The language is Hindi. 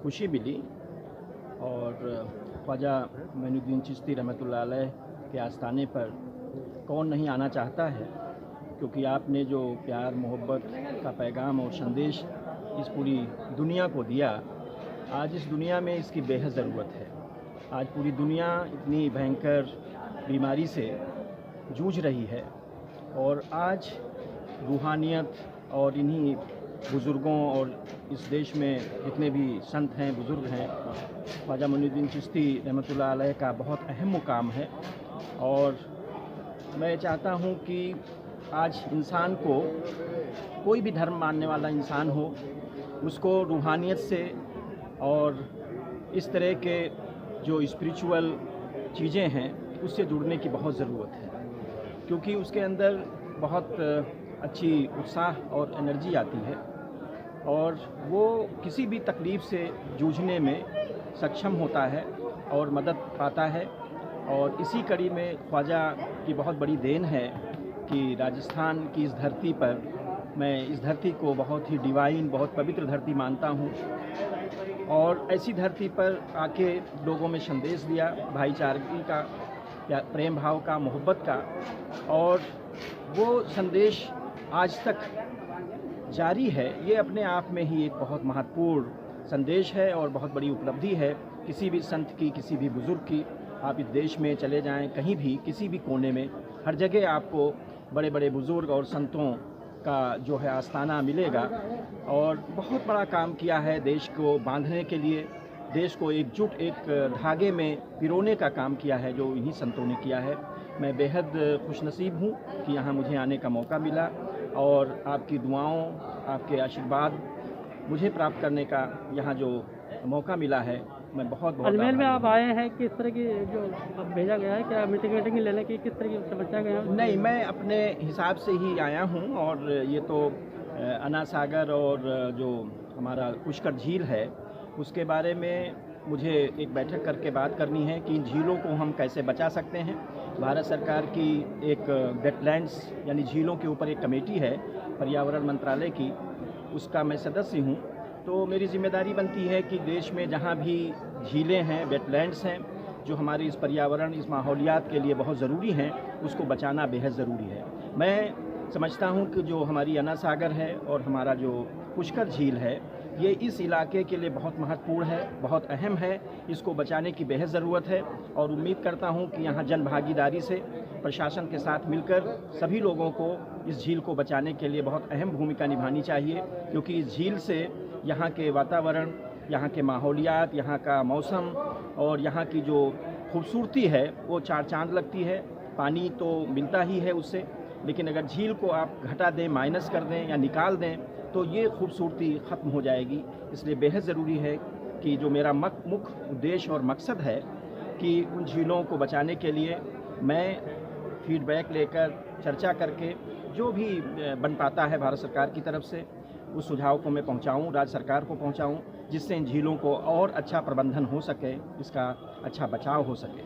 खुशी मिली और ख्वाजा मोइनुद्दीन चिश्ती रहमतुल्लाह अलैह के आस्थाने पर कौन नहीं आना चाहता है, क्योंकि आपने जो प्यार मोहब्बत का पैगाम और संदेश इस पूरी दुनिया को दिया, आज इस दुनिया में इसकी बेहद ज़रूरत है। आज पूरी दुनिया इतनी भयंकर बीमारी से जूझ रही है और आज रूहानियत और इन्हीं बुज़ुर्गों और इस देश में जितने भी संत हैं, बुज़ुर्ग हैं, ख्वाजा मोइनुद्दीन चिश्ती रहमतुल्लाह अलैह का बहुत अहम मुकाम है। और मैं चाहता हूँ कि आज इंसान को, कोई भी धर्म मानने वाला इंसान हो, उसको रूहानियत से और इस तरह के जो स्पिरिचुअल चीज़ें हैं उससे जुड़ने की बहुत ज़रूरत है, क्योंकि उसके अंदर बहुत अच्छी उत्साह और एनर्जी आती है और वो किसी भी तकलीफ़ से जूझने में सक्षम होता है और मदद पाता है। और इसी कड़ी में ख्वाजा की बहुत बड़ी देन है कि राजस्थान की इस धरती पर, मैं इस धरती को बहुत ही डिवाइन, बहुत पवित्र धरती मानता हूँ और ऐसी धरती पर आके लोगों में संदेश दिया भाईचारगी का, या प्रेम भाव का, मोहब्बत का, और वो संदेश आज तक जारी है। ये अपने आप में ही एक बहुत महत्वपूर्ण संदेश है और बहुत बड़ी उपलब्धि है किसी भी संत की, किसी भी बुज़ुर्ग की। आप इस देश में चले जाएं, कहीं भी, किसी भी कोने में, हर जगह आपको बड़े बड़े बुज़ुर्ग और संतों का जो है आस्थाना मिलेगा। और बहुत बड़ा काम किया है देश को बांधने के लिए, देश को एकजुट एक धागे में पिरोने का काम किया है जो इन्हीं संतों ने किया है। मैं बेहद खुशनसीब हूँ कि यहाँ मुझे आने का मौका मिला और आपकी दुआओं, आपके आशीर्वाद मुझे प्राप्त करने का यहाँ जो मौका मिला है, मैं बहुत बहुत अजमेर में आभारी आप हूँ। आए हैं, किस तरह की जो अब भेजा गया है, क्या मीटिंग लेने की किस तरह की समस्या गए हैं? नहीं, मैं अपने हिसाब से ही आया हूँ और ये तो अन्ना सागर और जो हमारा पुष्कर झील है उसके बारे में मुझे एक बैठक करके बात करनी है कि इन झीलों को हम कैसे बचा सकते हैं। भारत सरकार की एक वेटलैंड्स यानी झीलों के ऊपर एक कमेटी है पर्यावरण मंत्रालय की, उसका मैं सदस्य हूँ। तो मेरी जिम्मेदारी बनती है कि देश में जहाँ भी झीलें हैं, वेटलैंड्स हैं, जो हमारी इस पर्यावरण, इस माहौलियात के लिए बहुत ज़रूरी हैं, उसको बचाना बेहद ज़रूरी है। मैं समझता हूँ कि जो हमारी अन्ना सागर है और हमारा जो पुष्कर झील है, ये इस इलाके के लिए बहुत महत्वपूर्ण है, बहुत अहम है, इसको बचाने की बेहद ज़रूरत है। और उम्मीद करता हूँ कि यहाँ जन भागीदारी से प्रशासन के साथ मिलकर सभी लोगों को इस झील को बचाने के लिए बहुत अहम भूमिका निभानी चाहिए, क्योंकि इस झील से यहाँ के वातावरण, यहाँ के माहौलियात, यहाँ का मौसम और यहाँ की जो खूबसूरती है वो चार चांद लगती है। पानी तो मिलता ही है उससे, लेकिन अगर झील को आप घटा दें, माइनस कर दें या निकाल दें तो ये खूबसूरती ख़त्म हो जाएगी। इसलिए बेहद ज़रूरी है कि जो मेरा मुख्य उद्देश्य और मकसद है कि उन झीलों को बचाने के लिए मैं फीडबैक लेकर, चर्चा करके जो भी बन पाता है भारत सरकार की तरफ से, उस सुझाव को मैं पहुंचाऊं, राज्य सरकार को पहुंचाऊं, जिससे इन झीलों को और अच्छा प्रबंधन हो सके, इसका अच्छा बचाव हो सके।